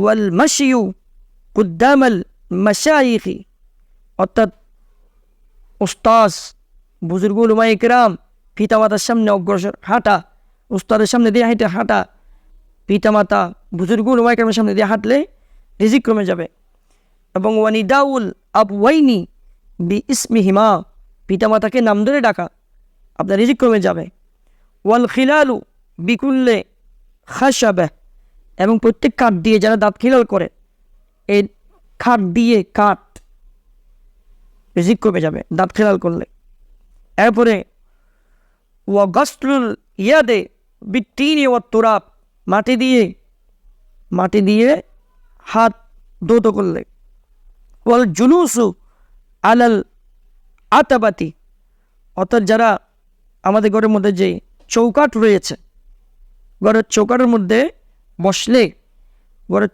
ওয়াল মাশিউ কুদ্দামাল মাশাইখি, অর্থাৎ উস্তাজ বুজুর্গুল উলামায়ে কেরাম পিতামাতার সামনে অগ্রসর হাঁটা, উস্তাদের সামনে দিয়ে হেঁটে হাঁটা, পিতামাতা বুজুর্গুল উলামায়ে কেরামের সামনে দিয়ে হাঁটলে রিজিক কমে যাবে। এবং ওয়ানিদাউল আবওয়াইনি বি ইসমিহিমা, পিতামাতাকে নাম ধরে ডাকা, আপনার রিজিক কমে যাবে। ওয়াল খিলালু বিকুল্লে খাশাবাহ, এবং প্রত্যেক কাঠ দিয়ে যারা দাঁত খিলাল করে, এই খাট দিয়ে কাঠ রিজিক কমে যাবে দাঁত খিলাল করলে। এরপরে ওয়া গাসলুল ইয়াদে বিত্তিনি ওয়াত তুরাব, মাটি দিয়ে হাত ধৌত করলে। ওয়াল জুলুসু আলাল আতাবাতি, অর্থাৎ যারা আমাদের ঘরের মধ্যে যে চৌকাঠ রয়েছে, ঘরের চৌকাঠের মধ্যে বসলে ঘরের